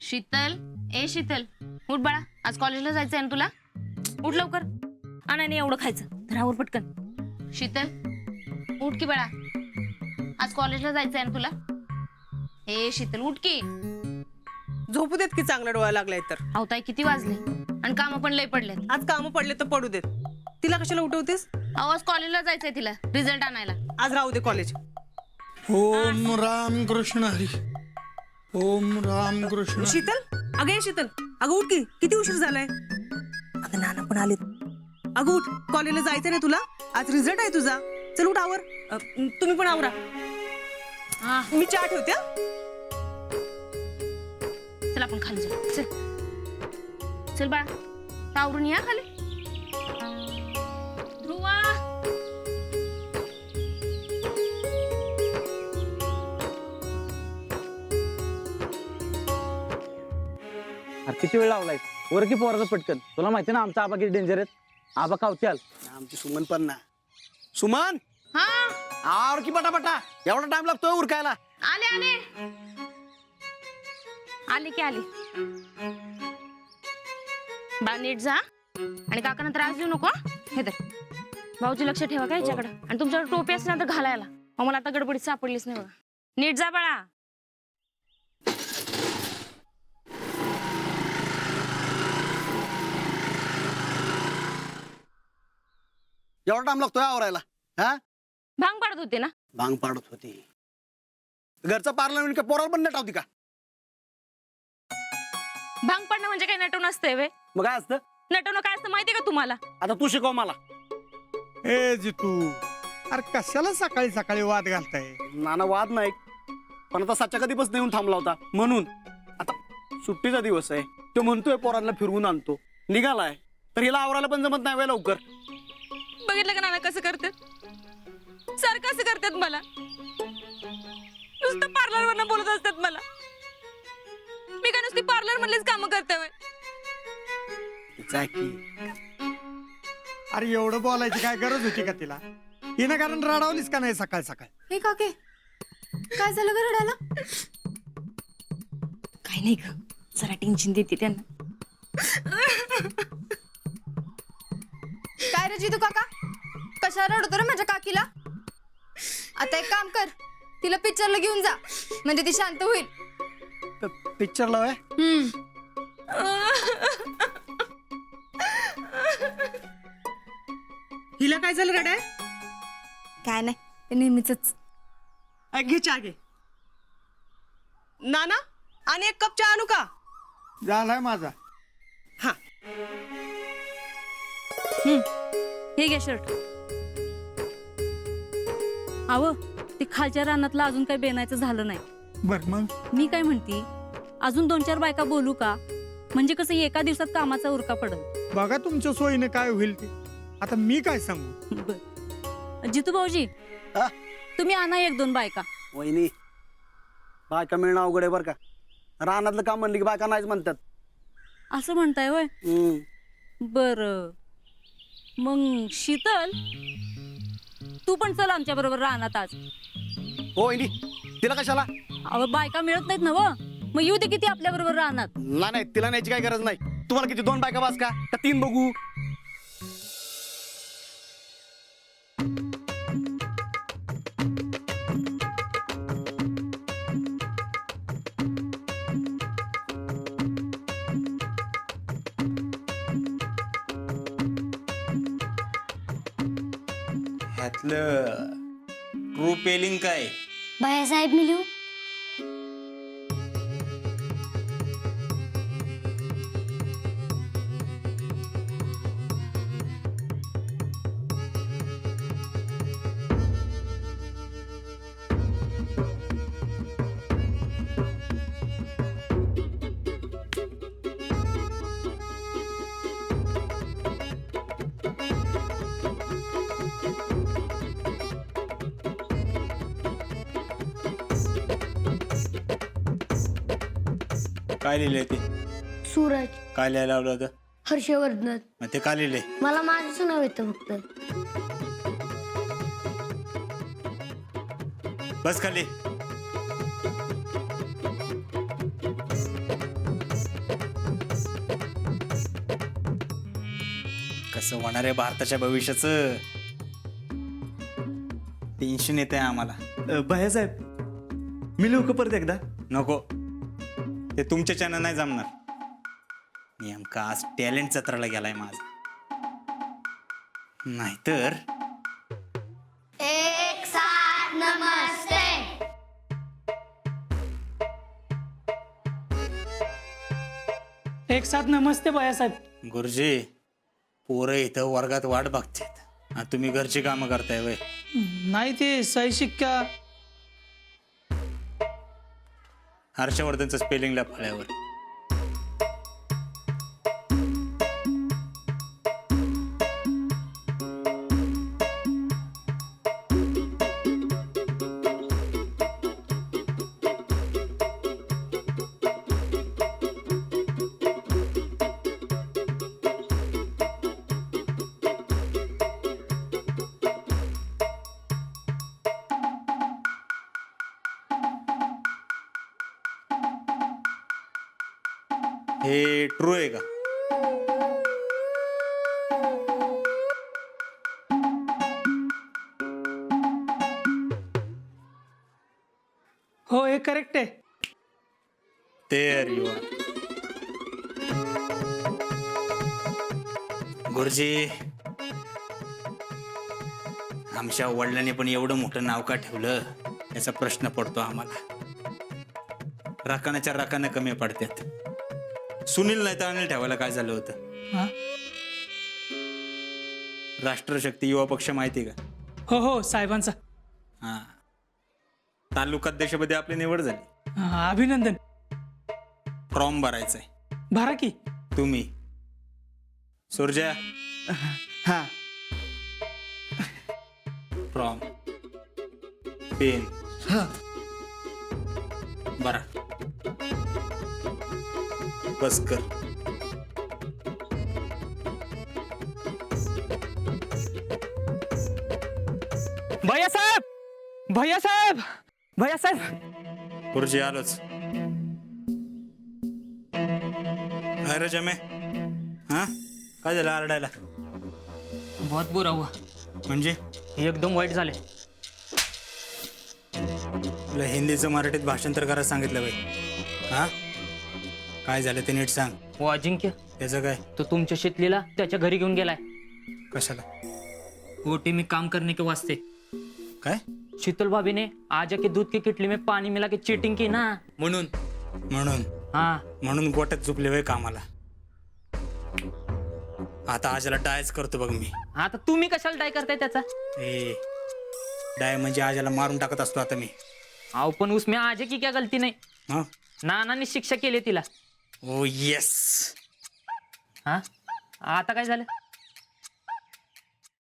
शीतल, ए शीतल, उठ बाळा, आज कॉलेजला जायचंय ना तुला? उठ लवकर. नाही एवढं खायचं धरावर पटकन. शीतल, उठ की बाळा, आज कॉलेजला जायचंय ना तुला? ए शीतल, उठ की. झोपू देत की चांगला डोळा लागलाय तर. अहो ताई, किती वाजले आणि काम पण लय पडले. आज काम पडले तर पडू देत. तिला कशाला उठवतेस? अहो आज कॉलेजला जायचंय तिला रिझल्ट आणायला. आज राहू दे कॉलेज. ओम राम कृष्ण हरी. ओम राम कृष्ण. शीतल, अगं ये शीतल, अगं उठ की, किती उशीर झालाय. अगं नाना पण आलेत. अगं उठ, कॉलेजला जायचं ना तुला? आज रिझल्ट आहे तुझा. चल उठ, आवर. तुम्ही पण आवरा. मी चहा ठेवते. चल आपण खाली जाऊ. चल चल बाळा, आवरून या खाली. ध्रुवा, अरे किती वेळ लावलाय वर की पोराचं पटकन. तुला माहिती ना आमचा आबा किती डेंजर आहेत. आबा कावत्याल. आमची सुमन पण ना. सुमन, हा आवर की पटापटा. एवढा टाइम लागतोय उरकायला. आले आले आले की आले. बाळा नीट जा आणि काकांना त्रास देऊ नको. हे तर भाऊची लक्ष ठेवा का याच्याकडे. आणि तुमच्याकडे टोपी असली ना तर घालायला. मग मला आता गडबडीत सापडलीच नाही बघा. नीट जा बाळा. एवढा टाइम लागतोय आवरायला. हा, भांग पाडत होते ना. भांग पाडत होती. घरचं पार्लमेंट का पोराला पण नटावती का? भांग पाडणं म्हणजे काही नटवून असते वे. मग काय असतं? नटवणं काय असतं माहितीये का तुम्हाला? आता तू शिकव मला. ए जितू, अरे कशाला सकाळी सकाळी वाद घालताय? नाना वाद नाही, पण आता साच्या कधीपासून येऊन थांबला होता म्हणून. आता सुट्टीचा दिवस आहे, तो म्हणतोय पोरांना फिरवून आणतो, निघालाय, तर हिला आवरायला पण जमत नाही वे लवकर. बघितलं का नाना कसं करतात? सारखं असं करतात मला. नुसतं पार्लर वरनं बोलत असतात मला. मी काय नुसती पार्लर मधलीच कामं करते होय? अरे एवढं बोलायची काय गरज होती का तिला? हिनं कारण रडावलीस का नाही सकाळ सकाळ? हे काके काय झालं ग रडायला? काय नाही ग, जरा टेन्शन देते त्यांना. काय रे जितू काका, कशाला रडतो रे माझ्या काकीला? आता एक काम कर, तिला पिक्चरला घेऊन जा, म्हणजे ती शांत होईल. पिक्चरला आहे. हिला काय झालं रडाय? काय नाही, ते नेहमीच. घे चहा घे. नाना, आणि एक कप चहा आणू का? झालाय माझा. हा, हे घे शर्ट. अहो ते खालच्या रानातलं अजून काही बेनायचं झालं नाही. बर मग मी काय म्हणती, अजून 2-4 बायका बोलू का? म्हणजे कसं एका दिवसात कामाचा उरका पडल. बघा तुमच्या सोयीने काय होईल ते. आता मी काय सांगू? बर जितू भाऊजी, हा? तुम्ही आणा 1-2 बायका. वहिनी, बायका मिळणं अवघड आहे बरं का. रानातलं काम म्हणलं की बायका नाहीच म्हणतात. असं म्हणताय होय? बर मग शीतल, तू पण चल आमच्या बरोबर रानात आज. हो वहिनी, तिला कशाला? अहो बायका मिळत नाहीत ना व, मग येऊ दे किती आपल्या बरोबर रानात. नाही, तिला न्यायची काही गरज नाही. तुम्हाला किती 2 बायका बास का 3 बघू? ह्यातलं ट्रू पेलिंग काय? बायासाहेब मी लिहू? काय लिहिलंय ते? सूरज, काय लिहायला लावलं होतं? हर्षवर्धन. मग ते का लिहिलंय? मला माझंच नाव येतं फक्त. बस खाली. कसं होणार आहे भारताच्या भविष्याचं टेन्शन येत आहे आम्हाला. भैयासाहेब मी लिहू का परत एकदा? नको, ते तुमच्याच्यानं नाही जमणार. नेमका आज टॅलेंट जत्राला गेलाय माझा, नाहीतर एक साथ नमस्ते बायासाहेब. गुरुजी पोरं इथं वर्गात वाट बघतात आणि तुम्ही घरची कामं करताय वय. नाही ते सही शिक्का. हर्षवर्धनचं स्पेलिंगला फळ्यावर. हे ट्रू आहे का? हो हे करेक्ट आहे. There you are. गुरुजी आमच्या वडिलांनी पण एवढं मोठं नाव का ठेवलं याचा प्रश्न पडतो आम्हाला. राखण्याच्या राखानं कमी पडतात. सुनील नाही तर अनिल ठेवायला काय झालं होतं? हा? राष्ट्रशक्ती युवा पक्ष माहिती का? हो हो साहेबांचा. हा, तालुकाध्यक्षपदी आपली निवड झाली. हा, अभिनंदन. फॉर्म भरायचंय. भरा की. तुम्ही सुरजा हा फॉर्म पेन हा बरा बस कर. भैयासाहेब भैयासाहेब भैयासाहेब. गुरुजी आलोच. अरे जमे हा काय झालं आरडायला? बहुत बुरा हुआ. म्हणजे एकदम वाईट झाले. तुला हिंदीचं मराठीत भाषांतर करायला सांगितलं बाई. हा काय झालं ते नीट सांग. वो अजिंक्य त्याचं काय? तो तुमच्या शेतलीला त्याच्या घरी घेऊन गेलाय. कशाला? ओटी में काम करने के वास्ते. काय शीतल भाभी ने आज के दूध की किटली में पानी मिला के चीटिंग की ना, म्हणून म्हणून हाँ म्हणून गोट्यात झुपले वय कामाला. आता आजाला डायच करतो बघ मी. आता तुम्ही कशाला डाय करताय त्याचा? ए डाय म्हणजे आजाला मारून टाकत असतो आता मी. अहो पण उसमें आजे की क्या गलती नाही. हा नानाने शिक्षा केली तिला. ओ येस. हा आता काय झालं?